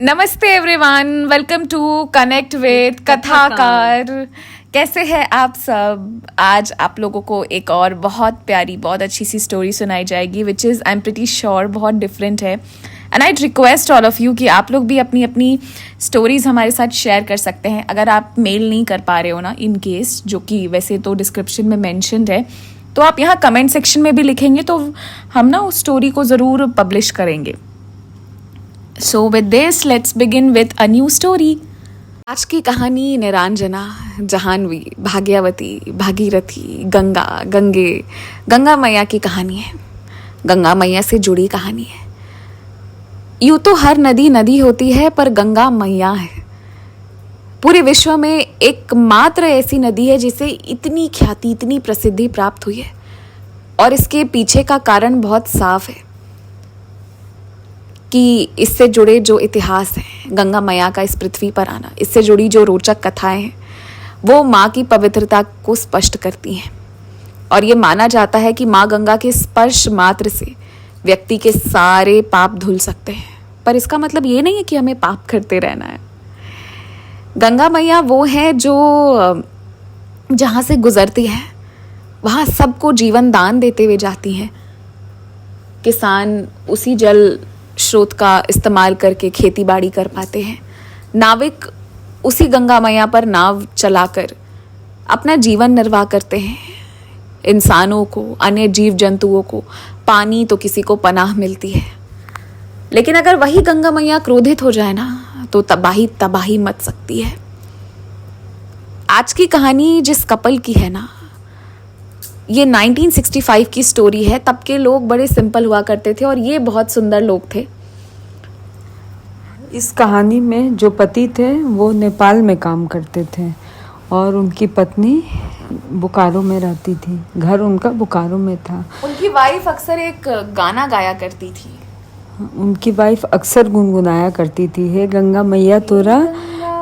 नमस्ते everyone, welcome to connect with Kathakar. कैसे हैं आप सब? आज आप लोगों को एक और बहुत प्यारी, बहुत अच्छी सी स्टोरी सुनाई जाएगी which is I am pretty sure बहुत डिफरेंट है। And I request all of you कि आप लोग भी अपनी अपनी स्टोरीज़ हमारे साथ शेयर कर सकते हैं। अगर आप मेल नहीं कर पा रहे हो ना, इन केस, जो कि वैसे तो डिस्क्रिप्शन में मैंशनड है, तो आप यहाँ कमेंट सेक्शन में भी लिखेंगे तो हम ना उस स्टोरी को ज़रूर पब्लिश करेंगे। So with this, let's begin with a new story. आज की कहानी निरांजना, जहानवी, भाग्यवती, भागीरथी, गंगा मैया की कहानी है। गंगा मैया से जुड़ी कहानी है। यूँ तो हर नदी नदी होती है, पर गंगा मैया है। पूरे विश्व में एकमात्र ऐसी नदी है जिसे इतनी ख्याति, इतनी प्रसिद्धि प्राप्त हुई है। और इसके पीछे का कारण बहुत साफ है कि इससे जुड़े जो इतिहास है, गंगा मैया का इस पृथ्वी पर आना, इससे जुड़ी जो रोचक कथाएं हैं, वो माँ की पवित्रता को स्पष्ट करती हैं। और ये माना जाता है कि माँ गंगा के स्पर्श मात्र से व्यक्ति के सारे पाप धुल सकते हैं। पर इसका मतलब ये नहीं है कि हमें पाप करते रहना है। गंगा मैया वो है जो जहाँ से गुजरती है वहाँ सबको जीवन दान देते हुए जाती हैं। किसान उसी जल स्रोत का इस्तेमाल करके खेती बाड़ी कर पाते हैं। नाविक उसी गंगा मैया पर नाव चलाकर अपना जीवन निर्वाह करते हैं। इंसानों को, अन्य जीव जंतुओं को पानी तो किसी को पनाह मिलती है। लेकिन अगर वही गंगा मैया क्रोधित हो जाए ना, तो तबाही मच सकती है। आज की कहानी जिस कपल की है ना, ये 1965 की स्टोरी है। तब के लोग बड़े सिंपल हुआ करते थे और ये बहुत सुंदर लोग थे। इस कहानी में जो पति थे वो नेपाल में काम करते थे और उनकी पत्नी बोकारो में रहती थी। घर उनका बोकारो में था। उनकी वाइफ अक्सर एक गाना गाया करती थी। उनकी वाइफ अक्सर गुनगुनाया करती थी, हे गंगा मैया तोरा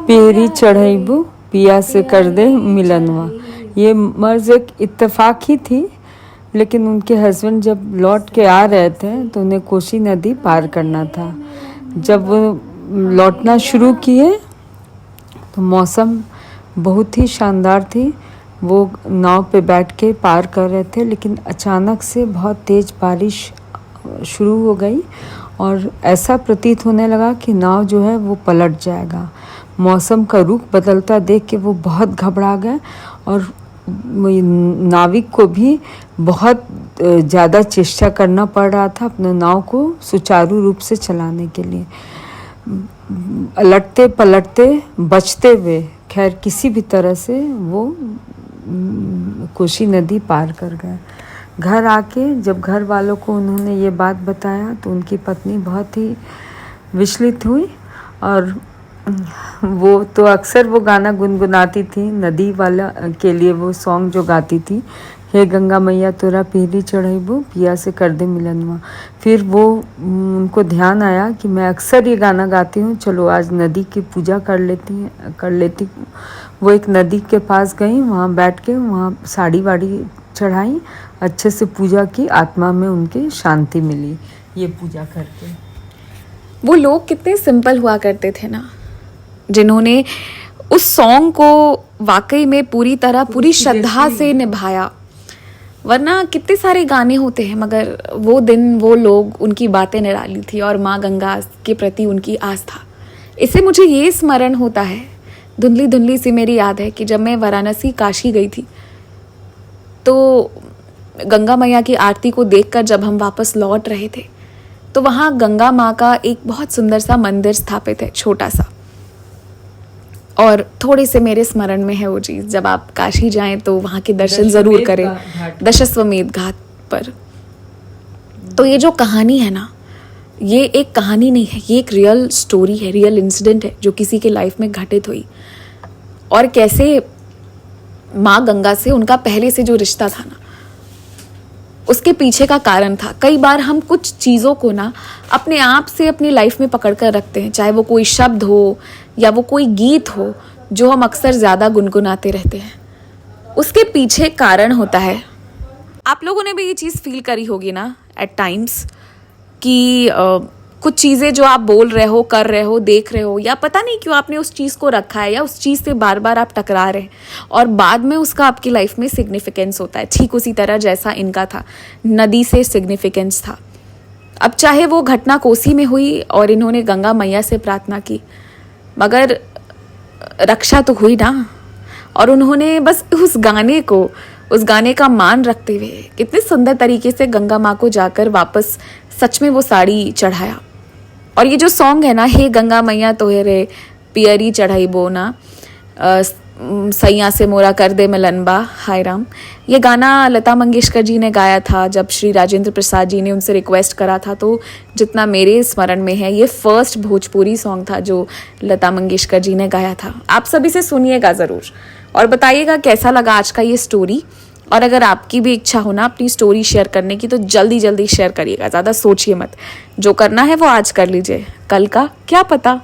पेरी चढ़ाइबू, पिया से कर दे मिलनवा। ये मर्ज एक इत्तेफाक ही थी, लेकिन उनके हस्बैंड जब लौट के आ रहे थे तो उन्हें कोसी नदी पार करना था। जब वो लौटना शुरू किए तो मौसम बहुत ही शानदार थी। वो नाव पे बैठ के पार कर रहे थे, लेकिन अचानक से बहुत तेज़ बारिश शुरू हो गई और ऐसा प्रतीत होने लगा कि नाव जो है वो पलट जाएगा। मौसम का रुख बदलता देख के वो बहुत घबरा गए और नाविक को भी बहुत ज़्यादा चेष्टा करना पड़ रहा था अपने नाव को सुचारू रूप से चलाने के लिए। अलटते पलटते बचते हुए खैर किसी भी तरह से वो कोसी नदी पार कर गए। घर आके जब घर वालों को उन्होंने ये बात बताया तो उनकी पत्नी बहुत ही विचलित हुई और वो तो अक्सर वो गाना गुनगुनाती थी, नदी वाला के लिए वो सॉन्ग जो गाती थी, हे गंगा मैया तोरा पीरी चढ़ाइबू, पिया से कर दे मिलनवा। फिर वो उनको ध्यान आया कि मैं अक्सर ये गाना गाती हूँ, चलो आज नदी की पूजा कर लेती हूँ। वो एक नदी के पास गई, वहाँ बैठ के वहाँ साड़ी वाड़ी चढ़ाई, अच्छे से पूजा की, आत्मा में उनकी शांति मिली ये पूजा करके। वो लोग कितने सिंपल हुआ करते थे ना, जिन्होंने उस सॉन्ग को वाकई में पूरी तरह, पूरी श्रद्धा से निभाया। वरना कितने सारे गाने होते हैं, मगर वो दिन, वो लोग, उनकी बातें निराली थी और माँ गंगा के प्रति उनकी आस्था। इससे मुझे ये स्मरण होता है, धुंधली धुंधली सी मेरी याद है कि जब मैं वाराणसी काशी गई थी तो गंगा मैया की आरती को देखकर जब हम वापस लौट रहे थे तो वहाँ गंगा माँ का एक बहुत सुंदर सा मंदिर स्थापित है, छोटा सा। और थोड़े से मेरे स्मरण में है वो चीज़, जब आप काशी जाएं तो वहाँ के दर्शन ज़रूर करें, दशाश्वमेध घाट पर। तो ये जो कहानी है ना, ये एक कहानी नहीं है, ये एक रियल स्टोरी है, रियल इंसिडेंट है जो किसी के लाइफ में घटित हुई। और कैसे माँ गंगा से उनका पहले से जो रिश्ता था ना, उसके पीछे का कारण था। कई बार हम कुछ चीज़ों को ना अपने आप से अपनी लाइफ में पकड़ कर रखते हैं, चाहे वो कोई शब्द हो या वो कोई गीत हो जो हम अक्सर ज़्यादा गुनगुनाते रहते हैं। उसके पीछे कारण होता है। आप लोगों ने भी ये चीज़ फील करी होगी ना एट टाइम्स कि कुछ चीज़ें जो आप बोल रहे हो, कर रहे हो, देख रहे हो, या पता नहीं क्यों आपने उस चीज़ को रखा है, या उस चीज़ से बार बार आप टकरा रहे हैं और बाद में उसका आपकी लाइफ में सिग्निफिकेंस होता है। ठीक उसी तरह जैसा इनका था, नदी से सिग्निफिकेंस था। अब चाहे वो घटना कोसी में हुई और इन्होंने गंगा मैया से प्रार्थना की, मगर रक्षा तो हुई ना। और उन्होंने बस उस गाने का मान रखते हुए कितने सुंदर तरीके से गंगा माँ को जाकर वापस सच में वो साड़ी चढ़ाया। और ये जो सॉन्ग है ना, हे गंगा मैया तोहरे पियरी चढ़ाई बोना, सैया से मोरा कर दे मिलनबा, हाय राम, ये गाना लता मंगेशकर जी ने गाया था जब श्री राजेंद्र प्रसाद जी ने उनसे रिक्वेस्ट करा था। तो जितना मेरे स्मरण में है, ये फर्स्ट भोजपुरी सॉन्ग था जो लता मंगेशकर जी ने गाया था। आप सभी से सुनिएगा ज़रूर और बताइएगा कैसा लगा आज का ये स्टोरी। और अगर आपकी भी इच्छा हो ना अपनी स्टोरी शेयर करने की, तो जल्दी जल्दी शेयर करिएगा, ज़्यादा सोचिए मत। जो करना है वो आज कर लीजिए, कल का क्या पता।